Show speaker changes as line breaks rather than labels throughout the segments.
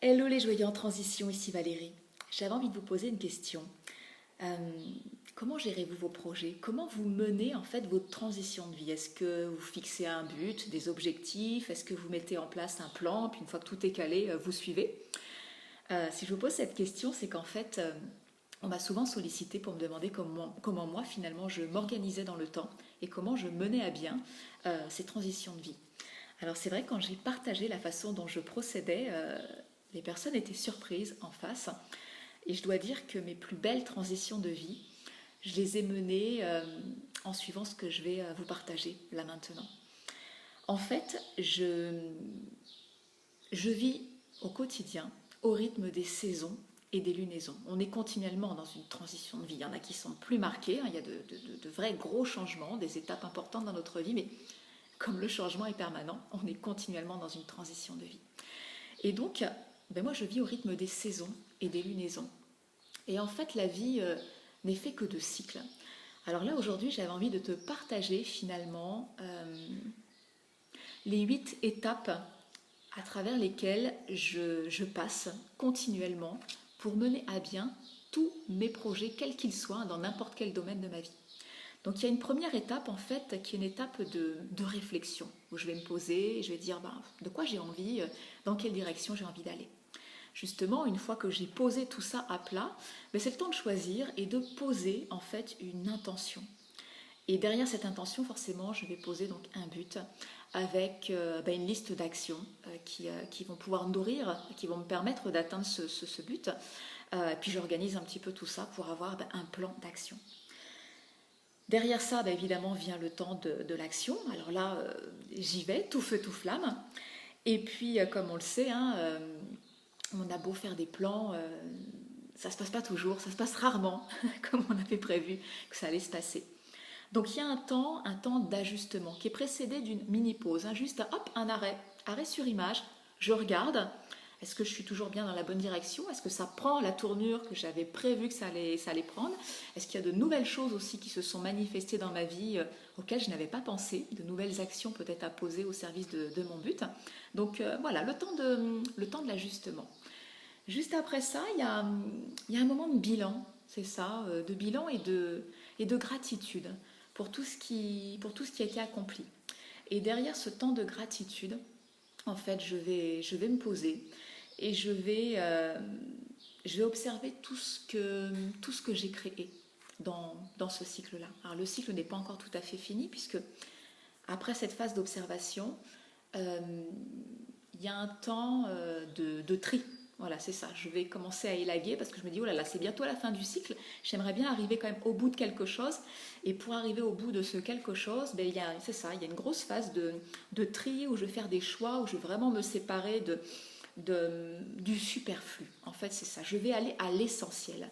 Hello les joyeux en transition, ici Valérie. J'avais envie de vous poser une question. Euh, Comment gérez-vous vos projets? Comment vous menez en fait votre transition de vie? Est-ce que vous fixez un but, des objectifs? Est-ce que vous mettez en place un plan? Puis une fois que tout est calé, vous suivez? Si je vous pose cette question, c'est qu'en fait, on m'a souvent sollicité pour me demander comment moi finalement je m'organisais dans le temps et comment je menais à bien ces transitions de vie. Alors c'est vrai, quand j'ai partagé la façon dont je procédais, les personnes étaient surprises en face. Et je dois dire que mes plus belles transitions de vie, je les ai menées en suivant ce que je vais vous partager là maintenant. En fait, je vis au quotidien au rythme des saisons et des lunaisons. On est continuellement dans une transition de vie. Il y en a qui sont plus marquées, hein, il y a de vrais gros changements, des étapes importantes dans notre vie, mais comme le changement est permanent, on est continuellement dans une transition de vie. Et donc, moi je vis au rythme des saisons et des lunaisons. Et en fait, la vie n'est fait que de cycles. Alors là, aujourd'hui, j'avais envie de te partager finalement les 8 étapes à travers lesquelles je passe continuellement pour mener à bien tous mes projets, quels qu'ils soient, dans n'importe quel domaine de ma vie. Donc il y a une première étape en fait qui est une étape de réflexion où je vais me poser et je vais dire de quoi j'ai envie, dans quelle direction j'ai envie d'aller. Justement, une fois que j'ai posé tout ça à plat, c'est le temps de choisir et de poser en fait une intention. Et derrière cette intention, forcément, je vais poser donc un but avec une liste d'actions qui vont pouvoir nourrir, qui vont me permettre d'atteindre ce but. Puis j'organise un petit peu tout ça pour avoir un plan d'action. Derrière ça, évidemment, vient le temps de l'action. Alors là, j'y vais, tout feu, tout flamme. Et puis, comme on le sait, hein, on a beau faire des plans, ça ne se passe pas toujours, ça se passe rarement comme on avait prévu que ça allait se passer. Donc il y a un temps d'ajustement qui est précédé d'une mini-pause, hein, juste hop, un arrêt, arrêt sur image, je regarde, est-ce que je suis toujours bien dans la bonne direction? Est-ce que ça prend la tournure que j'avais prévu que ça allait prendre? Est-ce qu'il y a de nouvelles choses aussi qui se sont manifestées dans ma vie auxquelles je n'avais pas pensé, de nouvelles actions peut-être à poser au service de mon but? Donc voilà, le temps de l'ajustement. Juste après ça, il y a un moment de bilan, c'est ça, de bilan et de gratitude pour tout ce qui a été accompli. Et derrière ce temps de gratitude, en fait, je vais me poser et je vais observer tout ce que j'ai créé dans ce cycle-là. Alors le cycle n'est pas encore tout à fait fini puisque après cette phase d'observation, euh, il y a un temps de tri. Voilà, c'est ça. Je vais commencer à élaguer parce que je me dis, oh là là, c'est bientôt la fin du cycle. J'aimerais bien arriver quand même au bout de quelque chose. Et pour arriver au bout de ce quelque chose, c'est ça, il y a une grosse phase de tri où je vais faire des choix, où je vais vraiment me séparer du superflu. En fait, c'est ça. Je vais aller à l'essentiel.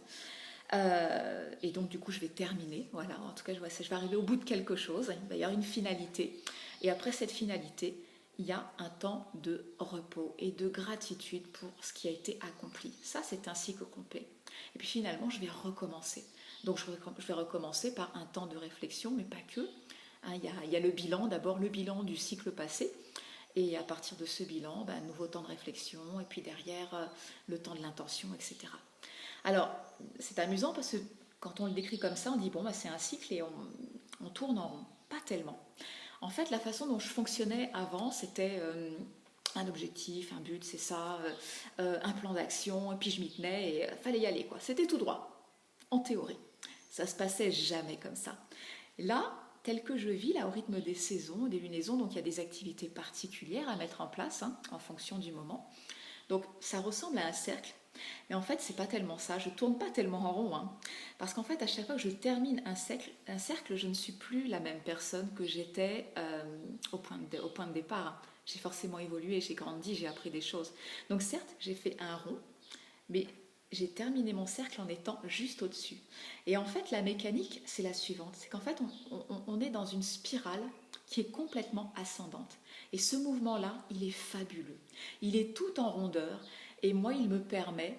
Et donc, du coup, je vais terminer. Voilà, en tout cas, je vais arriver au bout de quelque chose. Il va y avoir une finalité. Et après cette finalité, il y a un temps de repos et de gratitude pour ce qui a été accompli. Ça, c'est un cycle complet. Et puis finalement, je vais recommencer. Donc, je vais recommencer par un temps de réflexion, mais pas que. Hein, il y a le bilan, d'abord le bilan du cycle passé. Et à partir de ce bilan, un nouveau temps de réflexion. Et puis derrière, le temps de l'intention, etc. Alors, c'est amusant parce que quand on le décrit comme ça, on dit c'est un cycle et on tourne en rond. Pas tellement. En fait, la façon dont je fonctionnais avant, c'était un objectif, un but, c'est ça, un plan d'action, et puis je m'y tenais et fallait y aller, quoi. C'était tout droit, en théorie. Ça se passait jamais comme ça. Là, tel que je vis, là, au rythme des saisons, des lunaisons, donc il y a des activités particulières à mettre en place hein, en fonction du moment. Donc ça ressemble à un cercle, mais en fait c'est pas tellement ça, je tourne pas tellement en rond, hein. Parce qu'en fait à chaque fois que je termine un cercle, je ne suis plus la même personne que j'étais au point de départ. J'ai forcément évolué, j'ai grandi, j'ai appris des choses. Donc certes j'ai fait un rond, mais j'ai terminé mon cercle en étant juste au-dessus. Et en fait, la mécanique, c'est la suivante. C'est qu'en fait, on est dans une spirale qui est complètement ascendante. Et ce mouvement-là, il est fabuleux. Il est tout en rondeur. Et moi, il me permet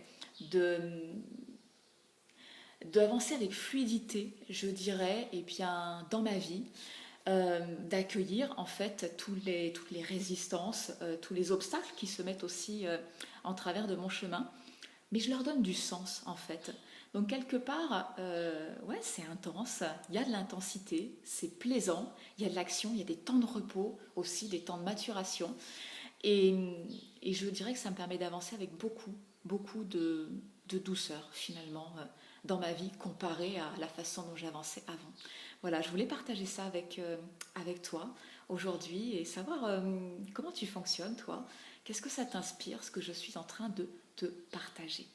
d'avancer avec fluidité, je dirais, et bien dans ma vie, d'accueillir en fait toutes les résistances, tous les obstacles qui se mettent aussi en travers de mon chemin. Mais je leur donne du sens en fait. Donc quelque part, ouais, c'est intense, il y a de l'intensité, c'est plaisant, il y a de l'action, il y a des temps de repos aussi, des temps de maturation. Et, et je dirais que ça me permet d'avancer avec beaucoup de douceur finalement dans ma vie comparée à la façon dont j'avançais avant. Voilà, je voulais partager ça avec toi aujourd'hui et savoir comment tu fonctionnes toi. Qu'est-ce que ça t'inspire, ce que je suis en train de te partager.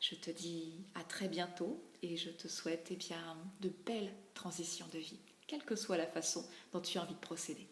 Je te dis à très bientôt et je te souhaite eh bien, de belles transitions de vie, quelle que soit la façon dont tu as envie de procéder.